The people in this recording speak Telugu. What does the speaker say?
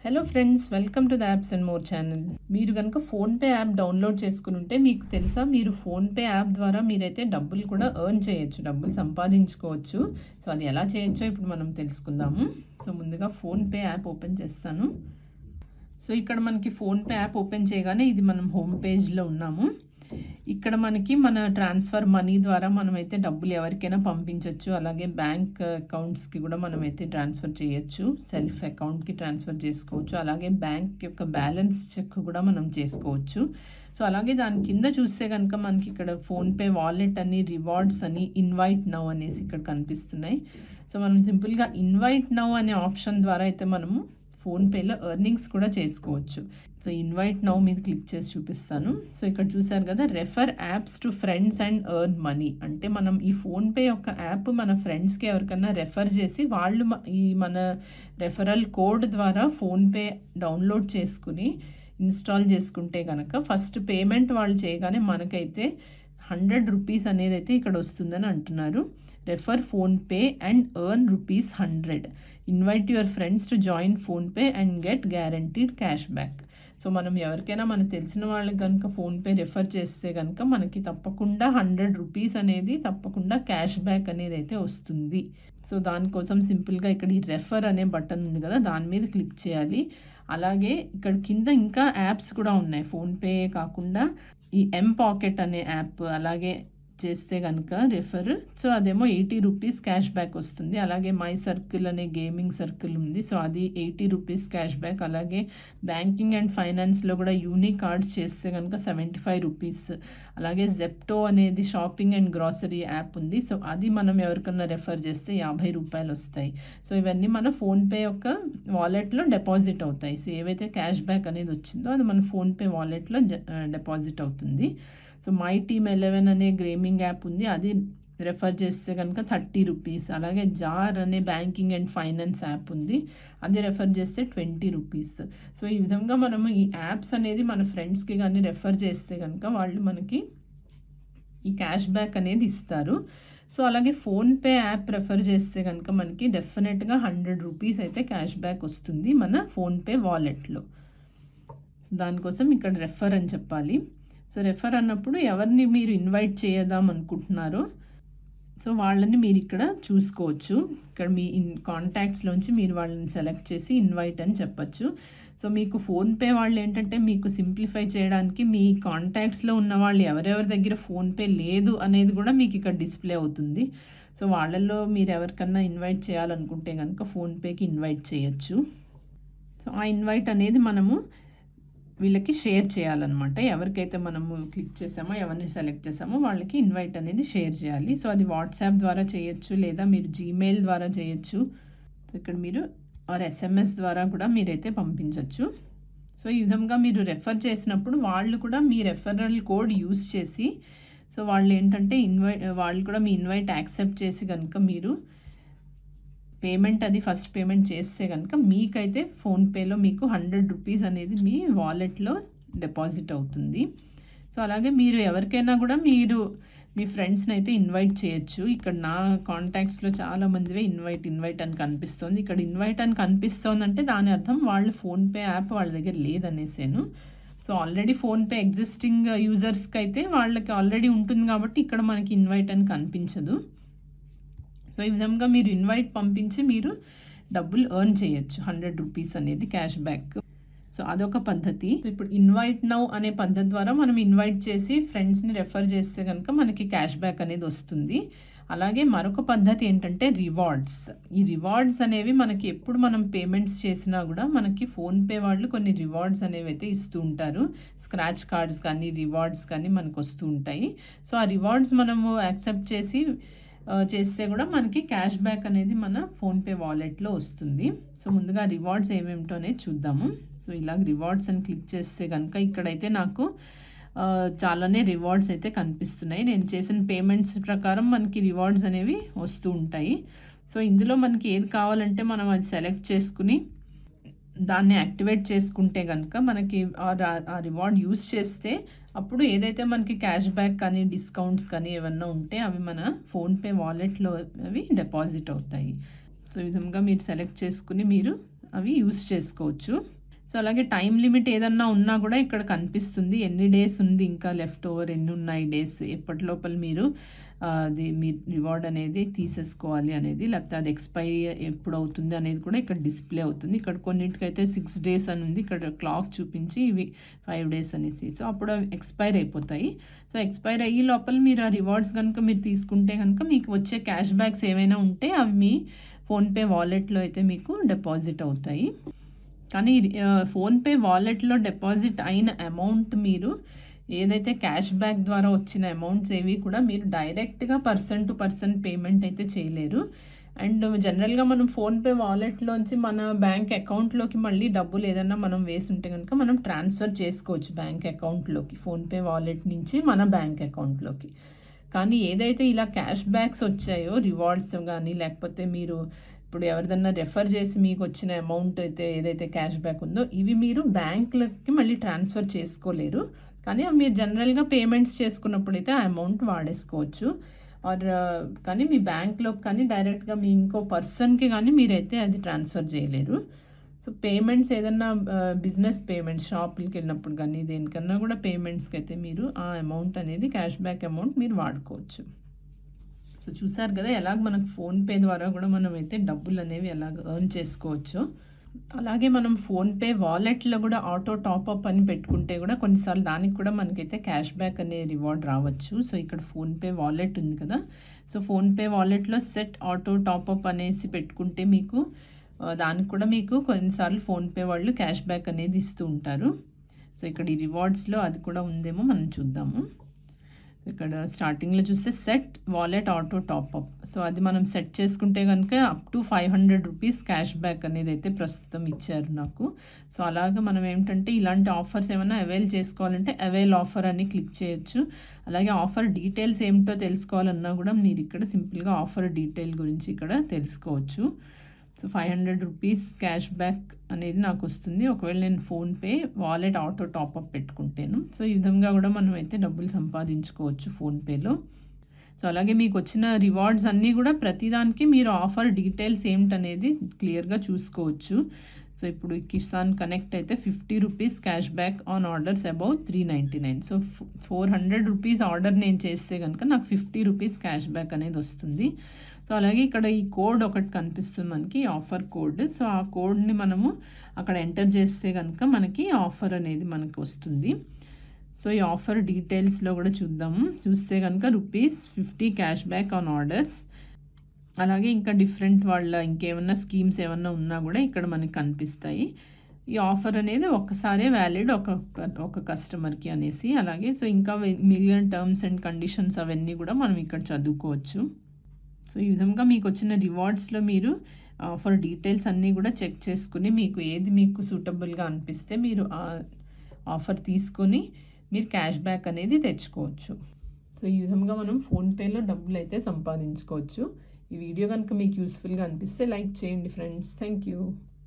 Hello friends, welcome to the apps and more channel. మీరు కనుక ఫోన్పే యాప్ డౌన్లోడ్ చేసుకుని ఉంటే మీకు తెలుసా, మీరు ఫోన్పే యాప్ ద్వారా మీరైతే డబ్బులు కూడా ఎర్న్ చేయొచ్చు, డబ్బులు సంపాదించుకోవచ్చు. సో అది ఎలా చేయొచ్చో ఇప్పుడు మనం తెలుసుకుందాము. సో ముందుగా ఫోన్పే యాప్ ఓపెన్ చేస్తాను. సో ఇక్కడ మనకి ఫోన్పే యాప్ ఓపెన్ చేయగానే ఇది మనం హోమ్ పేజ్లో ఉన్నాము. ఇక్కడ మనకి మన ట్రాన్స్ఫర్ మనీ ద్వారా మనమైతే డబ్బులు ఎవరికైనా పంపించవచ్చు. అలాగే బ్యాంక్ అకౌంట్స్కి కూడా మనమైతే ట్రాన్స్ఫర్ చేయొచ్చు, సెల్ఫ్ అకౌంట్కి ట్రాన్స్ఫర్ చేసుకోవచ్చు. అలాగే బ్యాంక్ యొక్క బ్యాలెన్స్ చెక్ కూడా మనం చేసుకోవచ్చు. సో అలాగే దాని కింద చూస్తే కనుక మనకి ఇక్కడ ఫోన్పే వాలెట్ అని, రివార్డ్స్ అని, ఇన్వైట్ నౌ అనేసి ఇక్కడ కనిపిస్తున్నాయి. సో మనం సింపుల్గా ఇన్వైట్ నౌ అనే ఆప్షన్ ద్వారా అయితే మనము ఫోన్పేలో ఎర్నింగ్స్ కూడా చేసుకోవచ్చు. సో ఇన్వైట్ నౌ మీద క్లిక్ చేసి చూపిస్తాను. సో ఇక్కడ చూసారు కదా, refer apps to friends and earn money. అంటే మనం ఈ ఫోన్పే యొక్క యాప్ మన ఫ్రెండ్స్కి ఎవరికన్నా రెఫర్ చేసి వాళ్ళు మన రెఫరల్ కోడ్ ద్వారా ఫోన్పే డౌన్లోడ్ చేసుకుని ఇన్స్టాల్ చేసుకుంటే కనుక ఫస్ట్ పేమెంట్ వాళ్ళు చేయగానే మనకైతే 100 రూపీస్ అనేది అయితే ఇక్కడ వస్తుందని అంటున్నారు. Refer PhonePe and earn ₹100. Invite your friends to join PhonePe and get guaranteed cash back. So మనం ఎవరికైనా మనకు తెలిసిన వాళ్ళకి కనుక ఫోన్పే రెఫర్ చేస్తే కనుక మనకి తప్పకుండా 100 రూపీస్ అనేది తప్పకుండా క్యాష్ బ్యాక్ అనేది అయితే వస్తుంది. సో దానికోసం సింపుల్గా ఇక్కడ ఈ రెఫర్ అనే బటన్ ఉంది కదా, దాని మీద క్లిక్ చేయాలి. అలాగే ఇక్కడ కింద ఇంకా యాప్స్ కూడా ఉన్నాయి ఫోన్పే కాకుండా. ఈ పాకెట్ అనే యాప్ అలాగే చేస్తే కనుక రెఫర్, సో అదేమో 80 రూపీస్ క్యాష్ బ్యాక్ వస్తుంది. అలాగే మై సర్కిల్ అనే గేమింగ్ సర్కిల్ ఉంది, సో అది 80 రూపీస్ క్యాష్ బ్యాక్. అలాగే బ్యాంకింగ్ అండ్ ఫైనాన్స్లో కూడా యూనిక్ కార్డ్స్ చేస్తే కనుక 75 రూపీస్. అలాగే జెప్టో అనేది షాపింగ్ అండ్ గ్రాసరీ యాప్ ఉంది, సో అది మనం ఎవరికన్నా రెఫర్ చేస్తే 50 రూపాయలు వస్తాయి. సో ఇవన్నీ మన ఫోన్పే యొక్క వాలెట్లో డిపాజిట్ అవుతాయి. సో ఏవైతే క్యాష్ బ్యాక్ అనేది వచ్చిందో అది మన ఫోన్పే వాలెట్లో డిపాజిట్ అవుతుంది. సో మై టీమ్ 11 అనే గేమింగ్ యాప్ ఉంది, అది రెఫర్ చేస్తే కనుక 30 రూపీస్. అలాగే జార్ అనే బ్యాంకింగ్ అండ్ ఫైనాన్స్ యాప్ ఉంది, అది రెఫర్ చేస్తే 20 రూపీస్. సో ఈ విధంగా మనము ఈ యాప్స్ అనేది మన ఫ్రెండ్స్కి కానీ రెఫర్ చేస్తే కనుక వాళ్ళు మనకి ఈ క్యాష్ బ్యాక్ అనేది ఇస్తారు. సో అలాగే ఫోన్పే యాప్ రెఫర్ చేస్తే కనుక మనకి డెఫినెట్గా 100 రూపీస్ అయితే క్యాష్ బ్యాక్ వస్తుంది మన ఫోన్పే వాలెట్లో. సో దానికోసం ఇక్కడ రెఫర్ అని చెప్పాలి. సో రెఫర్ అన్నప్పుడు ఎవరిని మీరు ఇన్వైట్ చేద్దాం అనుకుంటున్నారో సో వాళ్ళని మీరు ఇక్కడ చూసుకోవచ్చు. ఇక్కడ మీ కాంటాక్ట్స్లోంచి మీరు వాళ్ళని సెలెక్ట్ చేసి ఇన్వైట్ అని చెప్పచ్చు. సో మీకు ఫోన్పే వాళ్ళు ఏంటంటే మీకు సింప్లిఫై చేయడానికి మీ కాంటాక్ట్స్లో ఉన్న వాళ్ళు ఎవరెవరి దగ్గర ఫోన్పే లేదు అనేది కూడా మీకు ఇక్కడ డిస్ప్లే అవుతుంది. సో వాళ్ళల్లో మీరు ఎవరికన్నా ఇన్వైట్ చేయాలనుకుంటే కనుక ఫోన్పేకి ఇన్వైట్ చేయొచ్చు. సో ఆ ఇన్వైట్ అనేది మనము వీళ్ళకి షేర్ చేయాలన్నమాట. ఎవరికైతే మనము క్లిక్ చేసామో, ఎవరిని సెలెక్ట్ చేసామో వాళ్ళకి ఇన్వైట్ అనేది షేర్ చేయాలి. సో అది వాట్సాప్ ద్వారా చేయొచ్చు, లేదా మీరు జీమెయిల్ ద్వారా చేయొచ్చు. సో ఇక్కడ మీరు SMS ద్వారా కూడా మీరైతే పంపించవచ్చు. సో ఈ విధంగా మీరు రెఫర్ చేసినప్పుడు వాళ్ళు కూడా మీ రెఫరల్ కోడ్ యూస్ చేసి సో వాళ్ళు ఏంటంటే వాళ్ళు కూడా మీ ఇన్వైట్ యాక్సెప్ట్ చేసి కనుక మీరు పేమెంట్ అది ఫస్ట్ పేమెంట్ చేస్తే కనుక మీకైతే ఫోన్పేలో మీకు 100 రూపీస్ అనేది మీ వాలెట్లో డిపాజిట్ అవుతుంది. సో అలాగే మీరు ఎవరికైనా కూడా మీరు మీ ఫ్రెండ్స్ని అయితే ఇన్వైట్ చేయొచ్చు. ఇక్కడ నా కాంటాక్ట్స్లో చాలామందివే ఇన్వైట్ అని కనిపిస్తుంది. ఇక్కడ ఇన్వైట్ అని కనిపిస్తుంది అంటే దాని అర్థం వాళ్ళు ఫోన్పే యాప్ వాళ్ళ దగ్గర లేదనేసాను. సో ఆల్రెడీ ఫోన్పే ఎగ్జిస్టింగ్ యూజర్స్కి అయితే వాళ్ళకి ఆల్రెడీ ఉంటుంది కాబట్టి ఇక్కడ మనకి ఇన్వైట్ అని కనిపించదు. సో ఈ విధంగా మీరు ఇన్వైట్ పంపించి మీరు డబ్బులు ఎర్న్ చేయొచ్చు, 100 రూపీస్ అనేది క్యాష్ బ్యాక్. సో అదొక పద్ధతి. సో ఇప్పుడు ఇన్వైట్ నౌ అనే పద్ధతి ద్వారా మనం ఇన్వైట్ చేసి ఫ్రెండ్స్ని రెఫర్ చేస్తే కనుక మనకి క్యాష్ బ్యాక్ అనేది వస్తుంది. అలాగే మరొక పద్ధతి ఏంటంటే రివార్డ్స్. ఈ రివార్డ్స్ అనేవి మనకి ఎప్పుడు మనం పేమెంట్స్ చేసినా కూడా మనకి ఫోన్పే వాళ్ళు కొన్ని రివార్డ్స్ అనేవి అయితే ఇస్తూ ఉంటారు. స్క్రాచ్ కార్డ్స్ కానీ రివార్డ్స్ కానీ మనకు వస్తూ ఉంటాయి. సో ఆ రివార్డ్స్ మనము యాక్సెప్ట్ చేస్తే కూడా మనకి క్యాష్ బ్యాక్ అనేది మన ఫోన్పే వాలెట్లో వస్తుంది. సో ముందుగా రివార్డ్స్ ఏమేమిటో అనేది చూద్దాము. సో ఇలాగ రివార్డ్స్ అని క్లిక్ చేస్తే కనుక ఇక్కడైతే నాకు చాలానే రివార్డ్స్ అయితే కనిపిస్తున్నాయి. నేను చేసిన పేమెంట్స్ ప్రకారం మనకి రివార్డ్స్ అనేవి వస్తూ ఉంటాయి. సో ఇందులో మనకి ఏది కావాలంటే మనం అది సెలెక్ట్ చేసుకుని దాన్ని యాక్టివేట్ చేసుకుంటే కనుక మనకి ఆ రివార్డ్ యూస్ చేస్తే అప్పుడు ఏదైతే మనకి క్యాష్ బ్యాక్ కానీ డిస్కౌంట్స్ కానీ ఏమన్నా ఉంటే అవి మన ఫోన్పే వాలెట్లో అవి డిపాజిట్ అవుతాయి. సో ఈ విధంగా మీరు సెలెక్ట్ చేసుకుని మీరు అవి యూస్ చేసుకోవచ్చు. సో అలాగే టైం లిమిట్ ఏదన్నా ఉన్నా కూడా ఇక్కడ కనిపిస్తుంది. ఎన్ని డేస్ ఉంది, ఇంకా లెఫ్ట్ ఓవర్ ఎన్ని ఉన్నాయి డేస్, ఎప్పటి లోపల మీరు అది మీ రివార్డ్ అనేది తీసేసుకోవాలి అనేది, లేకపోతే అది ఎక్స్పైరీ ఎప్పుడు అవుతుంది అనేది కూడా ఇక్కడ డిస్ప్లే అవుతుంది. ఇక్కడ కొన్నిటికైతే 6 డేస్ అని ఉంది, ఇక్కడ క్లాక్ చూపించి ఇవి 5 డేస్ అనేసి. సో అప్పుడు అవి ఎక్స్పైర్ అయిపోతాయి. సో ఎక్స్పైర్ అయ్యే లోపల మీరు ఆ రివార్డ్స్ కనుక మీరు తీసుకుంటే కనుక మీకు వచ్చే క్యాష్ బ్యాక్స్ ఏవైనా ఉంటే అవి మీ ఫోన్పే వాలెట్లో అయితే మీకు డిపాజిట్ అవుతాయి. కానీ ఫోన్పే వాలెట్లో డిపాజిట్ అయిన అమౌంట్ మీరు ఏదైతే క్యాష్ బ్యాక్ ద్వారా వచ్చిన అమౌంట్స్ ఏవి కూడా మీరు డైరెక్ట్గా పర్సన్ టు పర్సన్ పేమెంట్ అయితే చేయలేరు. అండ్ జనరల్గా మనం ఫోన్పే వాలెట్లోంచి మన బ్యాంక్ అకౌంట్లోకి మళ్ళీ డబ్బులు ఏదన్నా మనం వేసి ఉంటే కనుక మనం ట్రాన్స్ఫర్ చేసుకోవచ్చు బ్యాంక్ అకౌంట్లోకి, ఫోన్పే వాలెట్ నుంచి మన బ్యాంక్ అకౌంట్లోకి. కానీ ఏదైతే ఇలా క్యాష్ బ్యాక్స్ వచ్చాయో రివార్డ్స్ కానీ, లేకపోతే మీరు ఇప్పుడు ఎవరిదన్నా రెఫర్ చేసి మీకు వచ్చిన అమౌంట్ అయితే ఏదైతే క్యాష్ బ్యాక్ ఉందో ఇవి మీరు బ్యాంకులకి మళ్ళీ ట్రాన్స్ఫర్ చేసుకోలేరు. కానీ మీరు జనరల్గా పేమెంట్స్ చేసుకున్నప్పుడు అయితే ఆ అమౌంట్ వాడేసుకోవచ్చు. ఆర్ కానీ మీ బ్యాంక్లోకి కానీ డైరెక్ట్గా మీ ఇంకో పర్సన్కి కానీ మీరైతే అది ట్రాన్స్ఫర్ చేయలేరు. సో పేమెంట్స్ ఏదన్నా బిజినెస్ పేమెంట్స్ షాపులకి వెళ్ళినప్పుడు కానీ దేనికన్నా కూడా పేమెంట్స్కి అయితే మీరు ఆ అమౌంట్ అనేది క్యాష్ బ్యాక్ అమౌంట్ మీరు వాడుకోవచ్చు. సో చూసారు కదా ఎలాగ మనకు ఫోన్పే ద్వారా కూడా మనం అయితే డబ్బులు అనేవి ఎలాగ ఎర్న్ చేసుకోవచ్చు. అలాగే మనం ఫోన్పే వాలెట్లో కూడా ఆటో టాప్అప్ అని పెట్టుకుంటే కూడా కొన్నిసార్లు దానికి కూడా మనకైతే క్యాష్ బ్యాక్ అనే రివార్డ్ రావచ్చు. సో ఇక్కడ ఫోన్పే వాలెట్ ఉంది కదా, సో ఫోన్పే వాలెట్లో సెట్ ఆటో టాప్అప్ అనేసి పెట్టుకుంటే మీకు దానికి కూడా మీకు కొన్నిసార్లు ఫోన్పే వాళ్ళు క్యాష్ బ్యాక్ అనేది ఇస్తూ ఉంటారు. సో ఇక్కడ ఈ రివార్డ్స్లో అది కూడా ఉందేమో మనం చూద్దాము. ఇక్కడ స్టార్టింగ్లో చూస్తే set wallet auto top-up, so అది మనం సెట్ చేసుకుంటే కనుక up to 500 rupees cash back అనేది అయితే ప్రస్తుతం ఇచ్చారు నాకు. సో అలాగే మనం ఏంటంటే ఇలాంటి ఆఫర్స్ ఏమైనా అవైల్ చేసుకోవాలంటే అవైల్ ఆఫర్ అని క్లిక్ చేయొచ్చు. అలాగే ఆఫర్ డీటెయిల్స్ ఏమిటో తెలుసుకోవాలన్నా కూడా మీరు ఇక్కడ సింపుల్గా ఆఫర్ డీటెయిల్ గురించి ఇక్కడ తెలుసుకోవచ్చు. సో 500 రూపీస్ క్యాష్ బ్యాక్ అనేది నాకు వస్తుంది ఒకవేళ నేను ఫోన్పే వాలెట్ ఆటో టాప్అప్ పెట్టుకుంటాను. సో ఈ విధంగా కూడా మనం అయితే డబ్బులు సంపాదించుకోవచ్చు ఫోన్పేలో. సో అలాగే మీకు వచ్చిన రివార్డ్స్ అన్నీ కూడా ప్రతిదానికి మీరు ఆఫర్ డీటెయిల్స్ ఏమిటనేది క్లియర్గా చూసుకోవచ్చు. సో ఇప్పుడు కిసాన్ కనెక్ట్ అయితే 50 rupees cash back on orders above 399. So 400 rupees order నేను చేస్తే కనుక నాకు 50 రూపీస్ క్యాష్ బ్యాక్ అనేది వస్తుంది. సో అలాగే ఇక్కడ ఈ కోడ్ ఒకటి కనిపిస్తుంది మనకి, ఆఫర్ కోడ్. సో ఆ కోడ్ని మనము అక్కడ ఎంటర్ చేస్తే కనుక మనకి ఆఫర్ అనేది మనకు వస్తుంది. సో ఈ ఆఫర్ డీటెయిల్స్లో కూడా చూద్దాము. చూస్తే కనుక ₹50 క్యాష్ బ్యాక్ ఆన్ ఆర్డర్స్. అలాగే ఇంకా డిఫరెంట్ వాళ్ళ ఇంకేమన్నా స్కీమ్స్ ఏమన్నా ఉన్నా కూడా ఇక్కడ మనకి కనిపిస్తాయి. ఈ ఆఫర్ అనేది ఒక్కసారే వ్యాలిడ్ ఒక కస్టమర్కి అనేసి. అలాగే సో ఇంకా మిగిలిన టర్మ్స్ అండ్ కండిషన్స్ అవన్నీ కూడా మనం ఇక్కడ చదువుకోవచ్చు. సో ఈ విధంగా మీకు వచ్చిన రివార్డ్స్లో మీరు ఆఫర్ డీటెయిల్స్ అన్నీ కూడా చెక్ చేసుకుని మీకు ఏది మీకు సూటబుల్గా అనిపిస్తే మీరు ఆ ఆఫర్ తీసుకొని మీరు క్యాష్ బ్యాక్ అనేది తెచ్చుకోవచ్చు. సో ఈ విధంగా మనం ఫోన్పేలో డబ్బులు అయితే సంపాదించుకోవచ్చు. ఈ వీడియో కనుక మీకు యూస్ఫుల్గా అనిపిస్తే లైక్ చేయండి ఫ్రెండ్స్. Thank you.